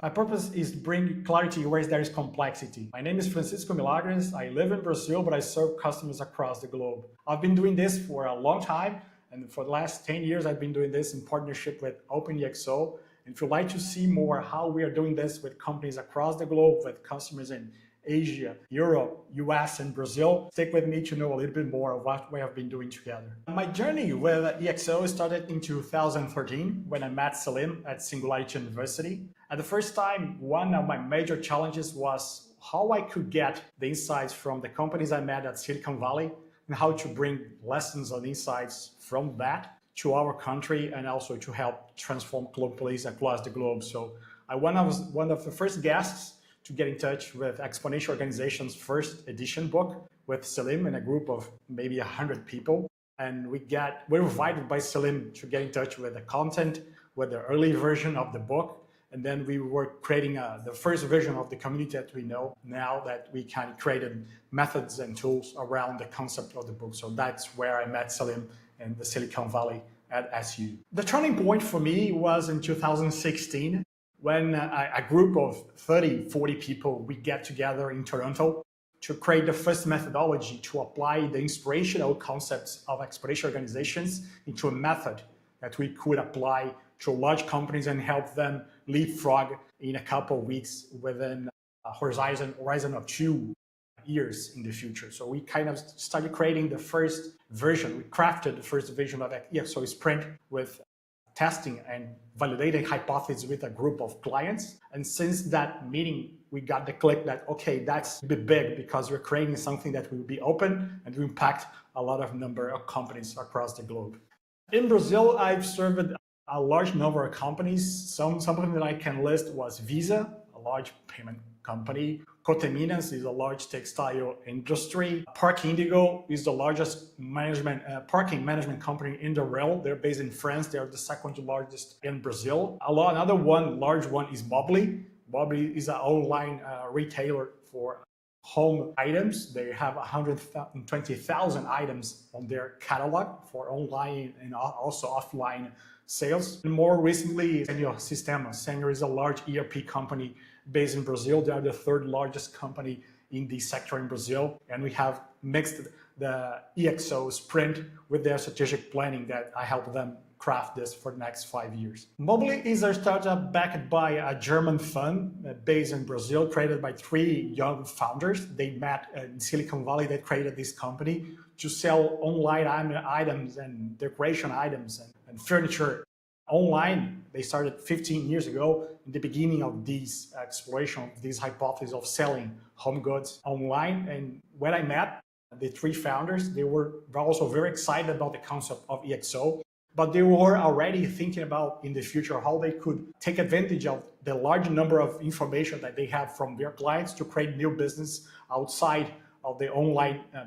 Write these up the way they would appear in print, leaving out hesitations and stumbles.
My purpose is to bring clarity where there is complexity. My name is Francisco Milagres. I live in Brazil, but I serve customers across the globe. I've been doing this for a long time, and for the last 10 years, I've been doing this in partnership with OpenExO. And if you'd like to see more how we are doing this with companies across the globe, with customers in Asia, Europe, US, and Brazil, stick with me to know a little bit more of what we have been doing together. My journey with ExO started in 2013 when I met Salim at Singularity University. At the first time, one of my major challenges was how I could get the insights from the companies I met at Silicon Valley and how to bring lessons and insights from that to our country and also to help transform companies across the globe. So I was one of the first guests to get in touch with Exponential Organization's first edition book with Salim and a group of maybe 100 people. And we were invited by Salim to get in touch with the content, with the early version of the book. And then we were creating the first version of the community that we know now, that we can create methods and tools around the concept of the book. So that's where I met Salim in the Silicon Valley at SU. The turning point for me was in 2016, when a group of 30, 40 people, we get together in Toronto to create the first methodology to apply the inspirational concepts of exponential organizations into a method that we could apply to large companies and help them leapfrog in a couple of weeks within a horizon of 2 years in the future. So we kind of started creating the first version. We crafted the first version of ExO Sprint with testing and validating hypotheses with a group of clients. And since that meeting, we got the click that, okay, that's a bit big because we're creating something that will be open and will impact a lot of number of companies across the globe. In Brazil, I've served a large number of companies. Some of them that I can list was Visa, a large payment company. Coteminas is a large textile industry. Park Indigo is the largest parking management company in the world. They're based in France. They're the second largest in Brazil. Another large one is Mobly. Mobly is an online retailer for home items. They have 120,000 items on their catalog for online and also offline sales. And more recently, Senhor Sistemas. Senhor is a large ERP company based in Brazil. They are the third largest company in the sector in Brazil. And we have mixed the ExO Sprint with their strategic planning that I help them craft this for the next 5 years. Mobly is a startup backed by a German fund based in Brazil, created by 3 young founders. They met in Silicon Valley. They created this company to sell online items and decoration items and furniture online. They started 15 years ago in the beginning of this exploration of this hypothesis of selling home goods online. And when I met the 3 founders, they were also very excited about the concept of ExO, but they were already thinking about in the future how they could take advantage of the large number of information that they have from their clients to create new business outside of the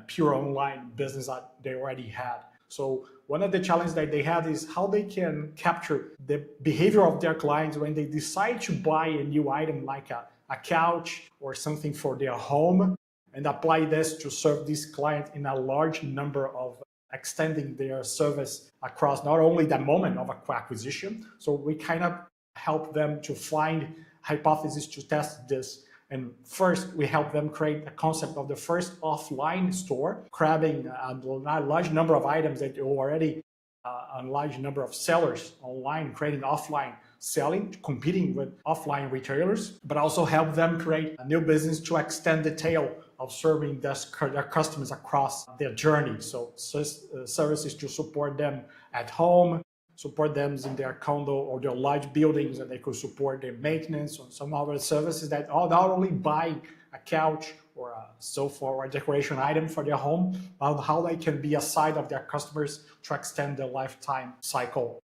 pure online business that they already had. So one of the challenges that they had is how they can capture the behavior of their clients when they decide to buy a new item like a couch or something for their home, and apply this to serve this client in a large number of extending their service across not only the moment of acquisition. So we kind of help them to find hypotheses to test this. And first, we help them create a concept of the first offline store, grabbing a large number of items that you already, a large number of sellers online, creating offline selling, competing with offline retailers, but also help them create a new business to extend the tail of serving their customers across their journey. So services to support them at home, support them in their condo or their large buildings, and they could support their maintenance or some other services that are not only buying a couch or a sofa or a decoration item for their home, but how they can be a side of their customers to extend their lifetime cycle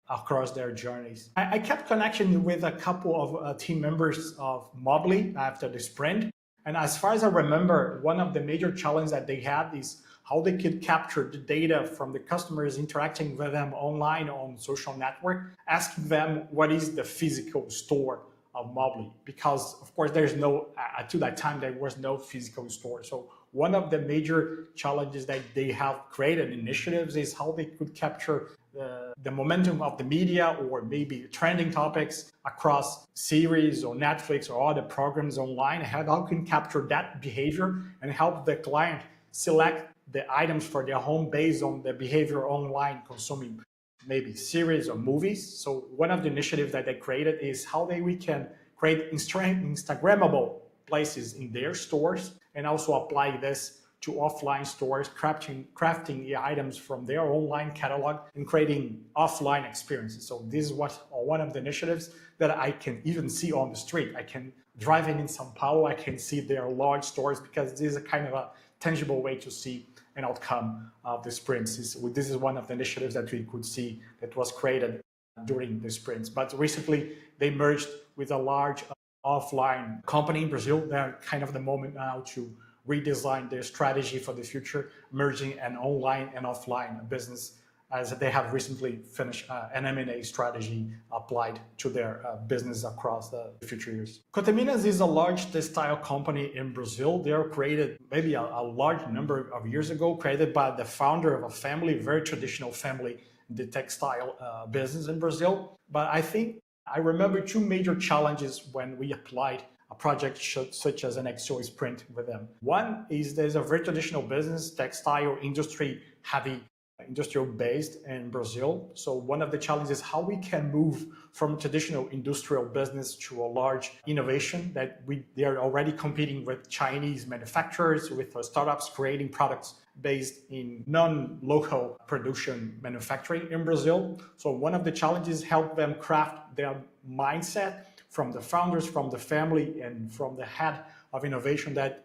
across their journeys. I kept connection with a couple of team members of Mobly after the sprint. And as far as I remember, one of the major challenges that they had is how they could capture the data from the customers interacting with them online on social network, asking them what is the physical store of Mobly, because of course there's no, to that time there was no physical store. So one of the major challenges that they have created initiatives is how they could capture the momentum of the media or maybe trending topics across series or Netflix or other programs online, how can capture that behavior and help the client select the items for their home based on the behavior online consuming maybe series or movies. So one of the initiatives that they created is how we can create Instagrammable places in their stores and also apply this to offline stores, crafting the items from their online catalog and creating offline experiences. So this is one of the initiatives that I can even see on the street. I can drive in São Paulo, I can see their large stores because this is a kind of a tangible way to see an outcome of the sprints. This is one of the initiatives that we could see that was created during the sprints. But recently they merged with a large offline company in Brazil. They're kind of the moment now to redesign their strategy for the future, merging an online and offline business, as they have recently finished an M&A strategy applied to their business across the future years. Coteminas is a large textile company in Brazil. They are created maybe a large number of years ago, created by the founder of a family, very traditional family in the textile business in Brazil. But I remember two major challenges when we applied a project such as an ExO Sprint with them. One is there's a very traditional business, textile industry, heavy industrial based in Brazil. So one of the challenges is how we can move from traditional industrial business to a large innovation that they are already competing with Chinese manufacturers, with startups creating products based in non-local production manufacturing in Brazil. So one of the challenges is help them craft their mindset from the founders, from the family, and from the head of innovation that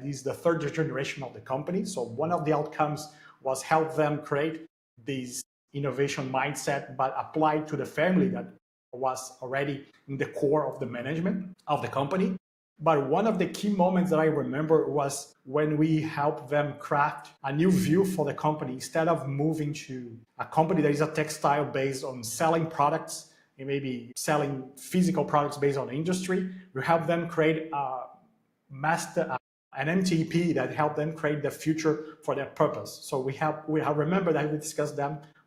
is the third generation of the company. So one of the outcomes was help them create this innovation mindset, but applied to the family that was already in the core of the management of the company. But one of the key moments that I remember was when we helped them craft a new view for the company. Instead of moving to a company that is a textile based on selling products, and maybe selling physical products based on industry, we help them create an MTP that help them create the future for their purpose. So we have remember that we discussed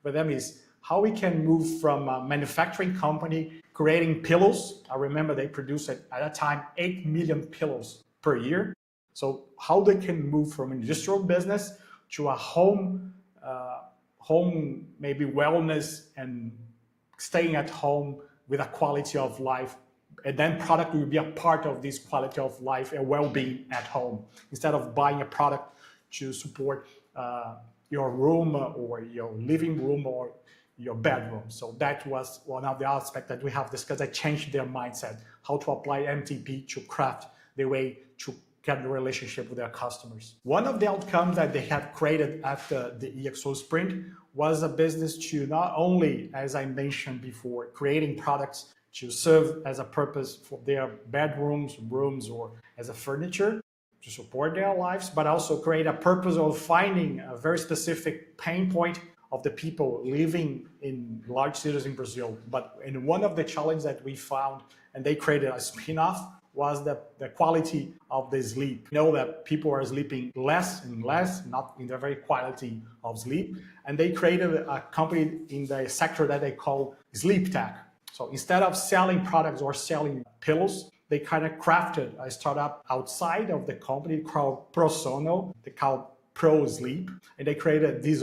with them is how we can move from a manufacturing company creating pillows. I remember they produced at that time 8 million pillows per year. So how they can move from an industrial business to a home maybe wellness and staying at home with a quality of life, and then product will be a part of this quality of life and well-being at home, instead of buying a product to support your room or your living room or your bedroom. So that was one of the aspects that we have discussed that changed their mindset, how to apply MTP to craft the way to get the relationship with their customers. One of the outcomes that they have created after the ExO Sprint was a business to not only, as I mentioned before, creating products to serve as a purpose for their bedrooms, rooms, or as a furniture to support their lives, but also create a purpose of finding a very specific pain point of the people living in large cities in Brazil. But in one of the challenges that we found, and they created a spin-off, was the quality of the sleep. You know that people are sleeping less and less, not in the very quality of sleep. And they created a company in the sector that they call sleep tech. So instead of selling products or selling pillows, they kind of crafted a startup outside of the company called ProSono. They called Pro Sleep, and they created this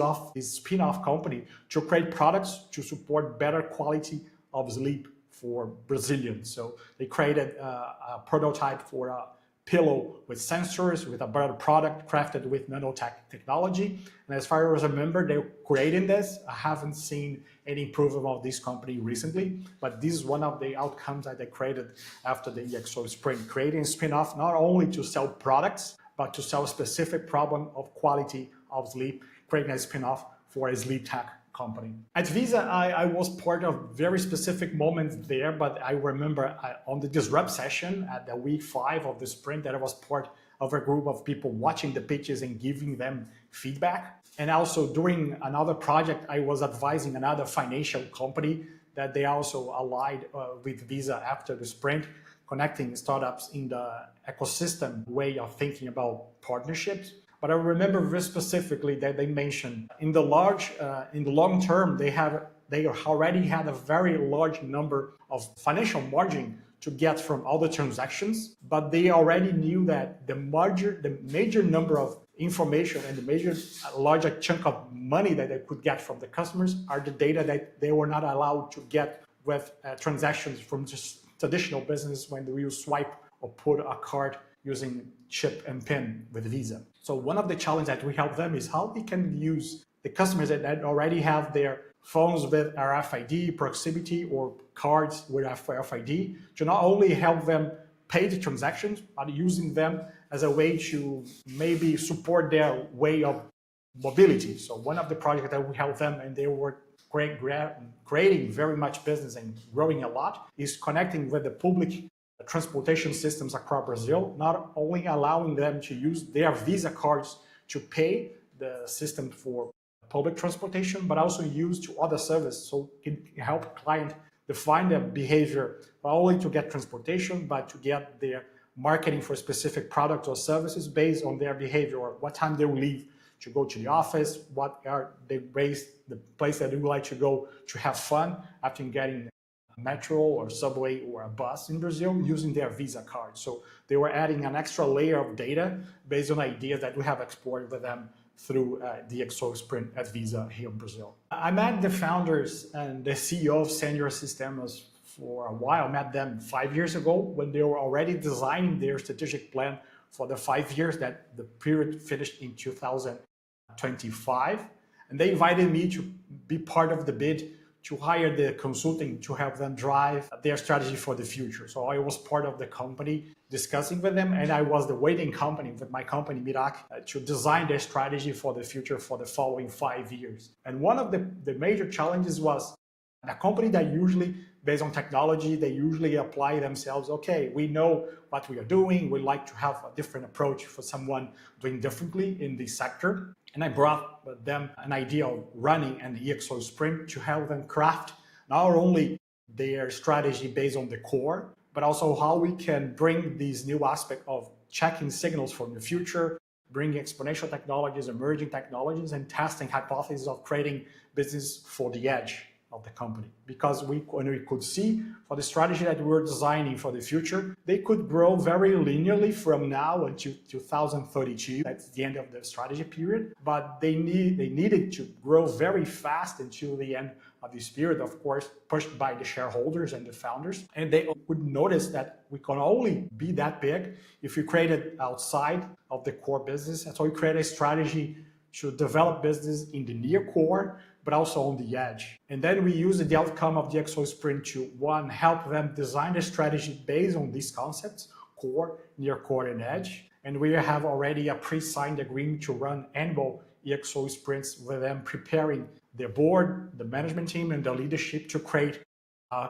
spin-off company to create products to support better quality of sleep for Brazilians. So they created a prototype for a pillow with sensors, with a better product crafted with nanotech technology. And as far as I remember, they're creating this. I haven't seen any improvement of this company recently, but this is one of the outcomes that they created after the ExO Sprint, creating a spin-off not only to sell products, but to sell a specific problem of quality of sleep, creating a spin-off for a sleep tech company. At Visa, I was part of very specific moments there, but I remember on the Disrupt session at the week 5 of the sprint that I was part of a group of people watching the pitches and giving them feedback. And also during another project, I was advising another financial company that they also allied with Visa after the sprint, connecting startups in the ecosystem way of thinking about partnerships. But I remember very specifically that they mentioned in the long term, they already had a very large number of financial margin to get from all the transactions, but they already knew that the major number of information and the larger chunk of money that they could get from the customers are the data that they were not allowed to get with transactions from just traditional business when you swipe or put a card using chip and PIN with Visa. So one of the challenges that we help them is how we can use the customers that already have their phones with RFID, proximity, or cards with RFID to not only help them pay the transactions, but using them as a way to maybe support their way of mobility. So one of the projects that we help them, and they were creating very much business and growing a lot, is connecting with the public transportation systems across Brazil, not only allowing them to use their Visa cards to pay the system for public transportation, but also use to other services. So it can help client define their behavior, not only to get transportation, but to get their marketing for specific products or services based on their behavior, or what time they will leave to go to the office, what are they raise the place that they would like to go to have fun after getting a metro or subway or a bus in Brazil using their Visa card. So they were adding an extra layer of data based on ideas that we have explored with them through the ExO Sprint at Visa here in Brazil. I met the founders and the CEO of Senior Systems for a while. I met them 5 years ago when they were already designing their strategic plan for the 5 years that the period finished in 2025. And they invited me to be part of the bid to hire the consulting to help them drive their strategy for the future. So I was part of the company discussing with them, and I was the waiting company with my company, Mirac, to design their strategy for the future for the following 5 years. And one of the major challenges was a company that usually, based on technology, they usually apply themselves, okay, we know what we are doing, we like to have a different approach for someone doing differently in this sector. And I brought them an idea of running an ExO Sprint to help them craft not only their strategy based on the core, but also how we can bring these new aspects of checking signals from the future, bringing exponential technologies, emerging technologies, and testing hypotheses of creating business for the edge of the company. Because when we could see for the strategy that we were designing for the future, they could grow very linearly from now until 2032. That's the end of the strategy period. But they needed to grow very fast until the end of this period, of course, pushed by the shareholders and the founders. And they would notice that we can only be that big if we created outside of the core business. And so we created a strategy to develop business in the near core, but also on the edge. And then we use the outcome of the ExO Sprint to, one, help them design the strategy based on these concepts, core, near core, and edge. And we have already a pre-signed agreement to run annual ExO Sprints with them, preparing their board, the management team, and the leadership to create a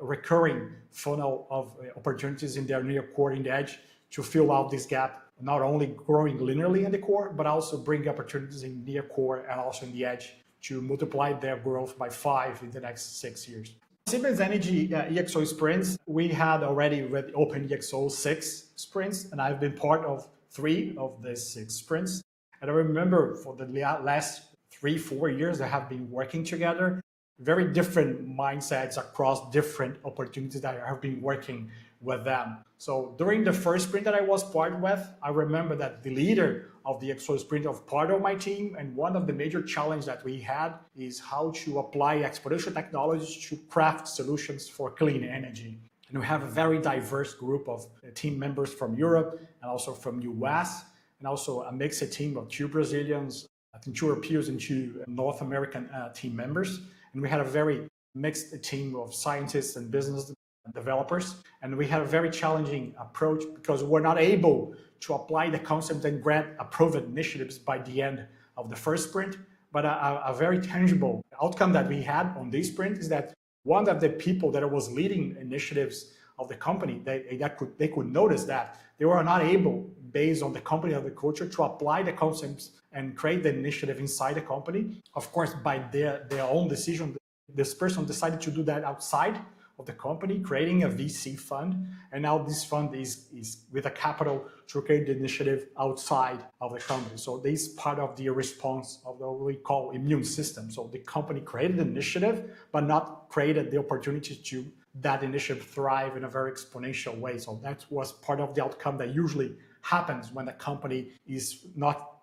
recurring funnel of opportunities in their near core and edge to fill out this gap, not only growing linearly in the core, but also bring opportunities in near core and also in the edge to multiply their growth by 5 in the next 6 years. Siemens Energy ExO Sprints, we had already with Open ExO 6 sprints, and I've been part of 3 of the 6 sprints. And I remember for the last 3-4 years, I have been working together, very different mindsets across different opportunities that I have been working with them. So during the first sprint that I was part with, I remember that the leader of the ExO Sprint of part of my team, and one of the major challenges that we had is how to apply exponential technologies to craft solutions for clean energy. And we have a very diverse group of team members from Europe and also from US, and also a mixed team of 2 Brazilians, I think 2 Europeans and 2 North American team members. And we had a very mixed team of scientists and business developers. And we had a very challenging approach because we're not able to apply the concept and grant approved initiatives by the end of the first sprint. But a very tangible outcome that we had on this sprint is that one of the people that was leading initiatives of the company, they could notice that they were not able, based on the company or the culture, to apply the concepts and create the initiative inside the company. Of course, by their own decision, this person decided to do that outside of the company, creating a VC fund. And now this fund is with a capital to create the initiative outside of the company. So this is part of the response of what we call immune system. So the company created the initiative, but not created the opportunity to that initiative thrive in a very exponential way. So that was part of the outcome that usually happens when a company is not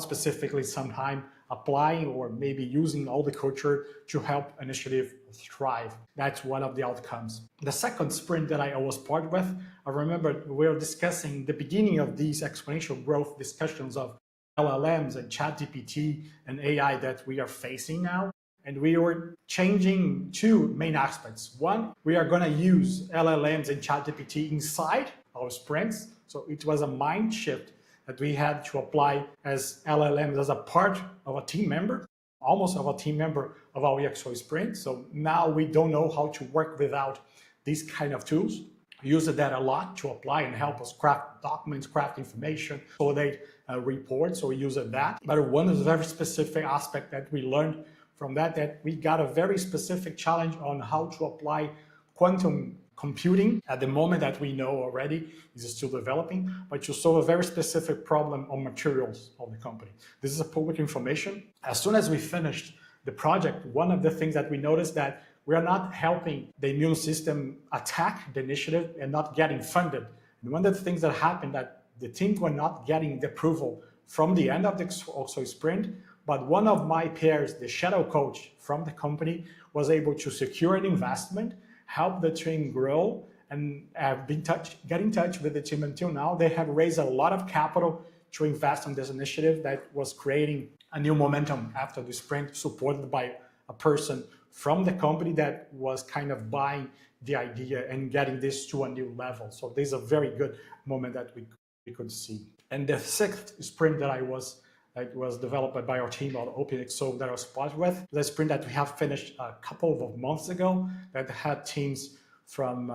specifically sometime applying or maybe using all the culture to help initiative thrive. That's one of the outcomes. The second sprint that I was part with, I remember we were discussing the beginning of these exponential growth discussions of LLMs and ChatGPT and AI that we are facing now. And we were changing two main aspects. One, we are going to use LLMs and ChatGPT inside our sprints. So it was a mind shift that we had to apply as LLMs as a part of a team member, almost of a team member of our ExO Sprint. So now we don't know how to work without these kind of tools. We use that a lot to apply and help us craft documents, craft information, consolidate reports. So we use that. But one of the very specific aspect that we learned from that we got a very specific challenge on how to apply quantum computing at the moment that we know already is still developing, but to solve a very specific problem on materials of the company. This is a public information. As soon as we finished the project, one of the things that we noticed that we are not helping the immune system attack the initiative and not getting funded. And one of the things that happened that the team were not getting the approval from the end of the ExO Sprint, but one of my peers, the shadow coach from the company, was able to secure an investment, help the team grow, and get in touch with the team until now. They have raised a lot of capital to invest in this initiative that was creating a new momentum after the sprint, supported by a person from the company that was kind of buying the idea and getting this to a new level. So this is a very good moment that we could see. And the sixth sprint that was developed by our team on OpenExO that I was part with, the sprint that we have finished a couple of months ago that had teams from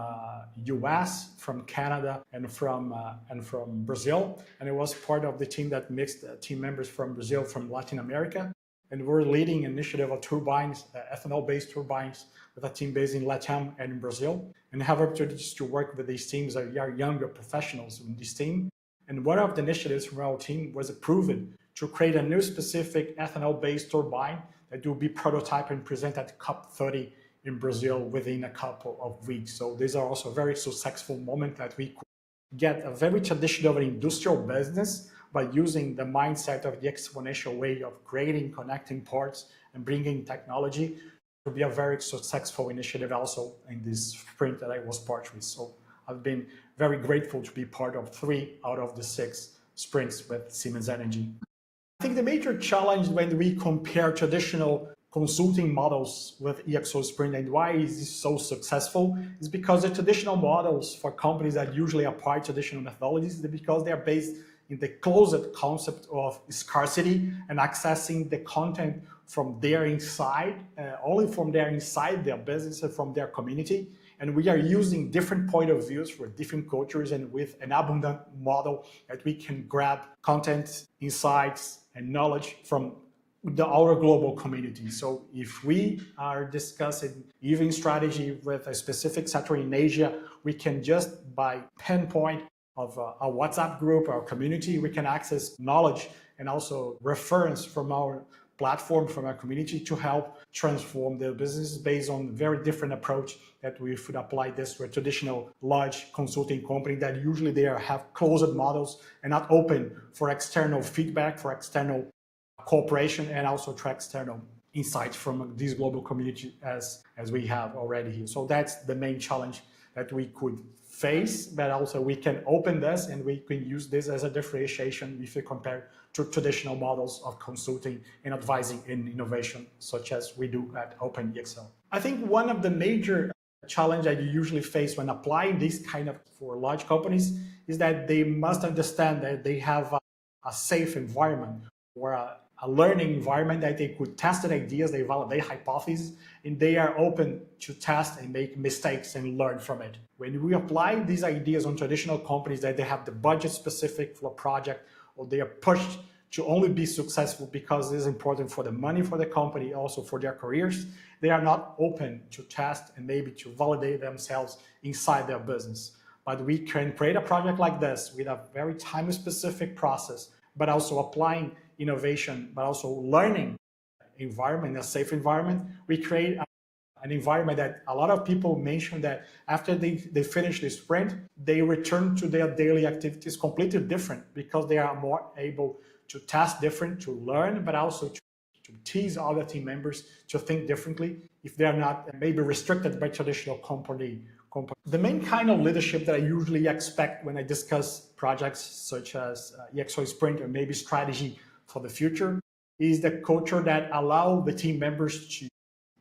US, from Canada, and from Brazil. And it was part of the team that mixed team members from Brazil, from Latin America. And we're leading an initiative of turbines, ethanol-based turbines, with a team based in Latam and in Brazil. And have opportunities to work with these teams that are younger professionals in this team. And one of the initiatives from our team was approved to create a new specific ethanol-based turbine that will be prototyped and presented at COP30 in Brazil within a couple of weeks. So these are also very successful moments that we could get a very traditional industrial business by using the mindset of the exponential way of creating, connecting parts, and bringing technology to be a very successful initiative also in this sprint that I was part with. So I've been very grateful to be part of 3 out of the 6 sprints with Siemens Energy. I think the major challenge when we compare traditional consulting models with ExO Sprint and why is this so successful is because the traditional models for companies that usually apply traditional methodologies is because they are based in the closed concept of scarcity and accessing the content from their inside, only from their inside their business and from their community. And we are using different point of views for different cultures and with an abundant model that we can grab content, insights, and knowledge from our global community. So if we are discussing even strategy with a specific sector in Asia, we can just by pinpoint of a WhatsApp group, our community, we can access knowledge and also reference from our platform, from our community to help transform their business based on a very different approach that we should apply this to a traditional large consulting company that usually they have closed models and not open for external feedback, for external cooperation, and also to external insights from this global community as we have already here. So that's the main challenge that we could face, but also we can open this and we can use this as a differentiation if you compare to traditional models of consulting and advising in innovation, such as we do at OpenExO. I think one of the major challenge that you usually face when applying this kind of for large companies is that they must understand that they have a safe environment or a learning environment that they could test their ideas, they validate hypotheses, and they are open to test and make mistakes and learn from it. When we apply these ideas on traditional companies that they have the budget specific for a project, or they are pushed to only be successful because it is important for the money for the company, also for their careers. They are not open to test and maybe to validate themselves inside their business. But we can create a project like this with a very time-specific process, but also applying innovation, but also learning environment, a safe environment. We create an environment that a lot of people mention that after they finish the sprint, they return to their daily activities completely different because they are more able to test different, to learn, but also to tease other team members to think differently if they are not maybe restricted by traditional company. The main kind of leadership that I usually expect when I discuss projects such as ExO Sprint or maybe strategy for the future is the culture that allow the team members to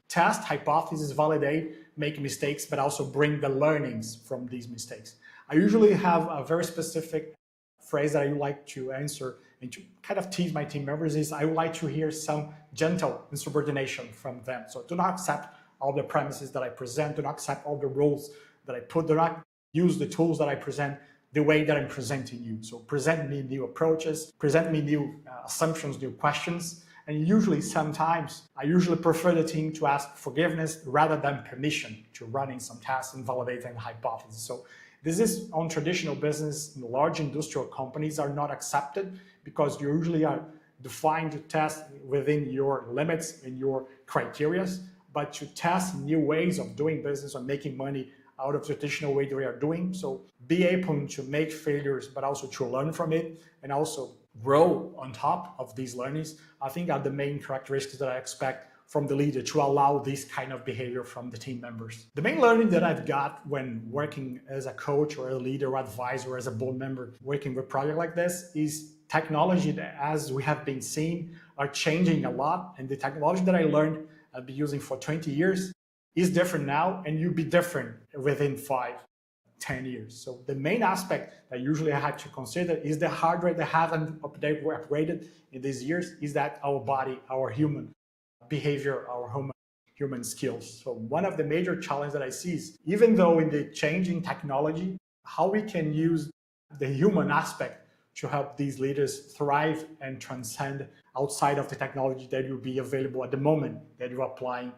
test, hypothesis, validate, make mistakes, but also bring the learnings from these mistakes. I usually have a very specific phrase that I like to answer and to kind of tease my team members is I would like to hear some gentle insubordination from them. So do not accept all the premises that I present, do not accept all the rules that I put, do not use the tools that I present the way that I'm presenting you. So present me new approaches, present me new assumptions, new questions. And usually, sometimes, I usually prefer the team to ask forgiveness rather than permission to running some tests and validating the hypothesis. So this is on traditional business, large industrial companies are not accepted because you usually are defined to test within your limits and your criteria, but to test new ways of doing business or making money out of traditional way that we are doing. So be able to make failures, but also to learn from it and also grow on top of these learnings, I think are the main characteristics that I expect from the leader to allow this kind of behavior from the team members. The main learning that I've got when working as a coach or a leader or advisor or as a board member working with a project like this is technology that, as we have been seeing, are changing a lot. And the technology that I learned I've been using for 20 years is different now and you'll be different within 5-10 years. So the main aspect that usually I have to consider is the hardware that haven't upgraded in these years is that our body, our human behavior, our human skills. So one of the major challenges that I see is even though in the changing technology, how we can use the human aspect to help these leaders thrive and transcend outside of the technology that will be available at the moment that you're applying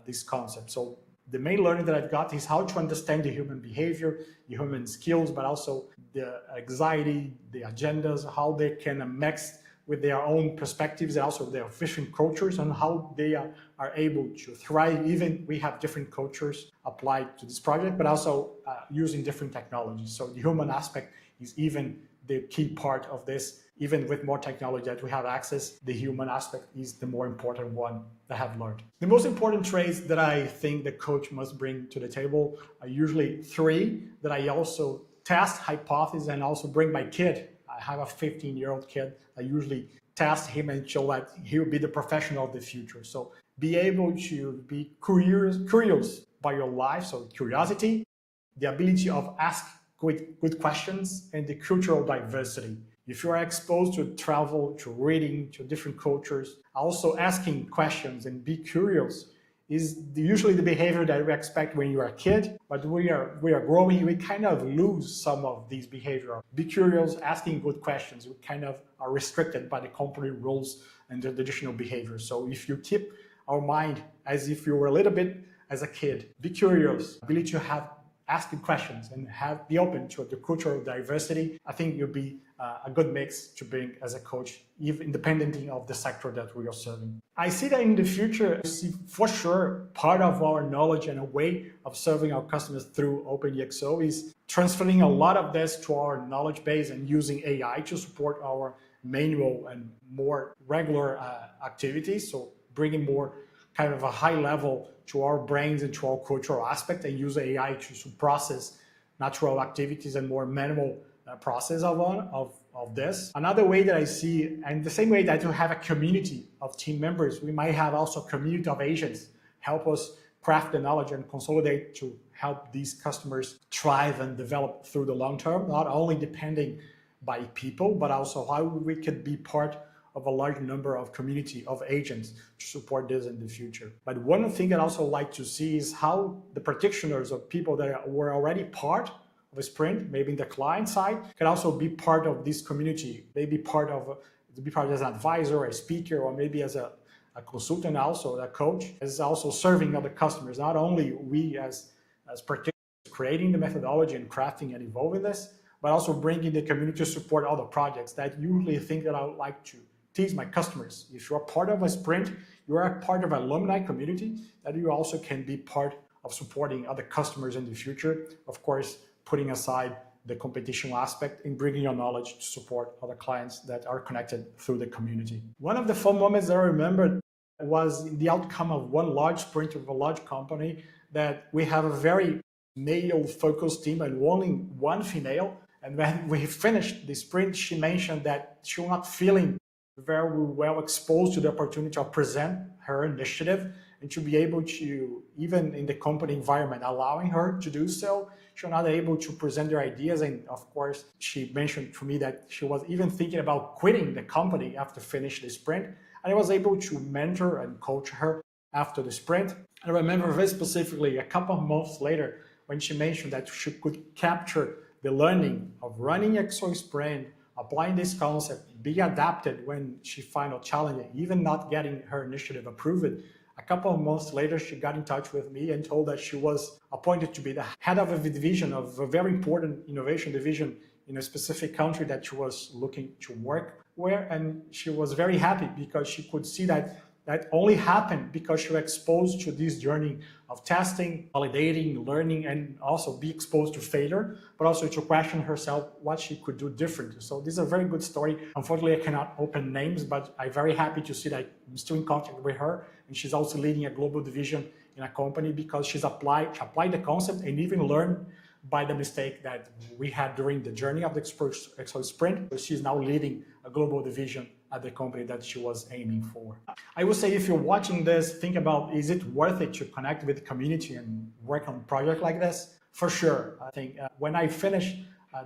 this concept. So the main learning that I've got is how to understand the human behavior, the human skills, but also the anxiety, the agendas, how they can mix with their own perspectives and also their different cultures and how they are able to thrive. Even we have different cultures applied to this project, but also using different technologies. So the human aspect is even the key part of this. Even with more technology that we have access, the human aspect is the more important one that I have learned. The most important traits that I think the coach must bring to the table are usually 3 that I also test, hypothesis, and also bring my kid. I have a 15-year-old kid. I usually test him and show that he will be the professional of the future. So be able to be curious by your life. So curiosity, the ability of ask good questions, and the cultural diversity. If you are exposed to travel, to reading, to different cultures, also asking questions and be curious is usually the behavior that we expect when you are a kid, but we are growing, we kind of lose some of these behavior. Be curious, asking good questions, we kind of are restricted by the company rules and the traditional behavior. So if you keep our mind as if you were a little bit as a kid, be curious, ability to have asking questions and be open to the cultural diversity, I think you'll be a good mix to bring as a coach, even independently of the sector that we are serving. I see that in the future, I see for sure part of our knowledge and a way of serving our customers through OpenExO is transferring a lot of this to our knowledge base and using AI to support our manual and more regular activities. So bringing more kind of a high level to our brains and to our cultural aspect and use AI to process natural activities and more manual process of this. Another way that I see, and the same way that you have a community of team members, we might have also a community of agents help us craft the knowledge and consolidate to help these customers thrive and develop through the long term, not only depending by people, but also how we could be part of a large number of community of agents to support this in the future. But one thing that I also like to see is how the practitioners or people that were already part of a sprint, maybe in the client side, can also be part of this community, maybe part of to be part as an advisor, a speaker, or maybe as a consultant also, a coach, is also serving other customers. Not only we as practitioners creating the methodology and crafting and evolving this, but also bringing the community to support other projects. That usually think that I would like to teach my customers. If you're part of a sprint, you are part of an alumni community, that you also can be part of supporting other customers in the future. Of course, putting aside the competition aspect in bringing your knowledge to support other clients that are connected through the community. One of the fun moments that I remember was the outcome of one large sprint of a large company, that we have a very male-focused team and only one female. And when we finished the sprint, she mentioned that she was not feeling very well exposed to the opportunity to present her initiative and to be able to, even in the company environment, allowing her to do so. She was not able to present her ideas. And of course, she mentioned to me that she was even thinking about quitting the company after finishing the sprint. And I was able to mentor and coach her after the sprint. I remember very specifically a couple of months later when she mentioned that she could capture the learning of running ExO Sprint, applying this concept, be adapted when she found a challenge, even not getting her initiative approved. A couple of months later, she got in touch with me and told that she was appointed to be the head of a division of a very important innovation division in a specific country that she was looking to work where. And she was very happy because she could see that only happened because she was exposed to this journey of testing, validating, learning, and also be exposed to failure, but also to question herself what she could do differently. So this is a very good story. Unfortunately, I cannot open names, but I'm very happy to see that I'm still in contact with her. And she's also leading a global division in a company because she's applied the concept and even learned by the mistake that we had during the journey of the ExO Sprint. So she's now leading a global division at the company that she was aiming for. I would say if you're watching this, think about, is it worth it to connect with the community and work on a project like this? For sure. I think when I finished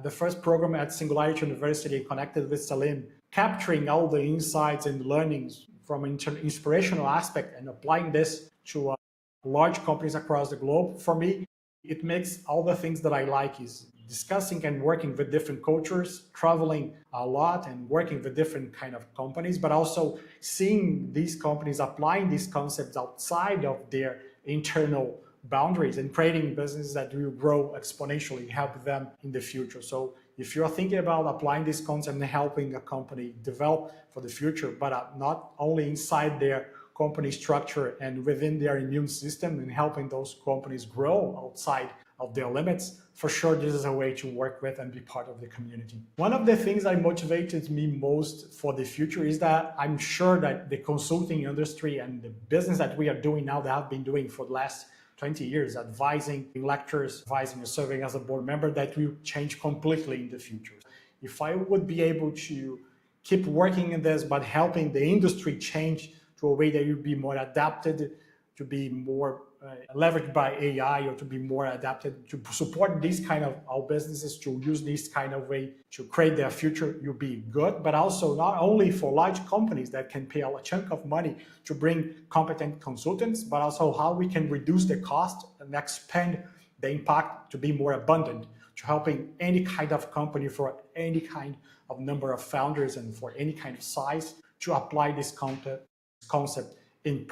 the first program at Singularity University, connected with Salim, capturing all the insights and learnings from an inspirational aspect and applying this to large companies across the globe, for me, it makes all the things that I like is discussing and working with different cultures, traveling a lot and working with different kind of companies, but also seeing these companies applying these concepts outside of their internal boundaries and creating businesses that will grow exponentially, help them in the future. So if you're thinking about applying this concept and helping a company develop for the future, but not only inside their company structure and within their immune system and helping those companies grow outside of their limits, for sure this is a way to work with and be part of the community. One of the things that motivated me most for the future is that I'm sure that the consulting industry and the business that we are doing now, that I've been doing for the last 20 years, advising lecturers, advising and serving as a board member, that will change completely in the future. If I would be able to keep working in this, but helping the industry change to a way that will be more adapted, to be more leveraged by AI, or to be more adapted to support these kind of our businesses to use this kind of way to create their future, you'll be good. But also not only for large companies that can pay a chunk of money to bring competent consultants, but also how we can reduce the cost and expand the impact to be more abundant, to helping any kind of company for any kind of number of founders and for any kind of size to apply this concept in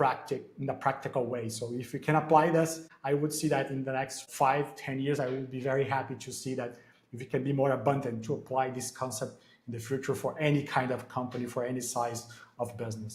a practical way. So if you can apply this, I would see that in the next 5-10 years, I would be very happy to see that if you can be more abundant to apply this concept in the future for any kind of company, for any size of business.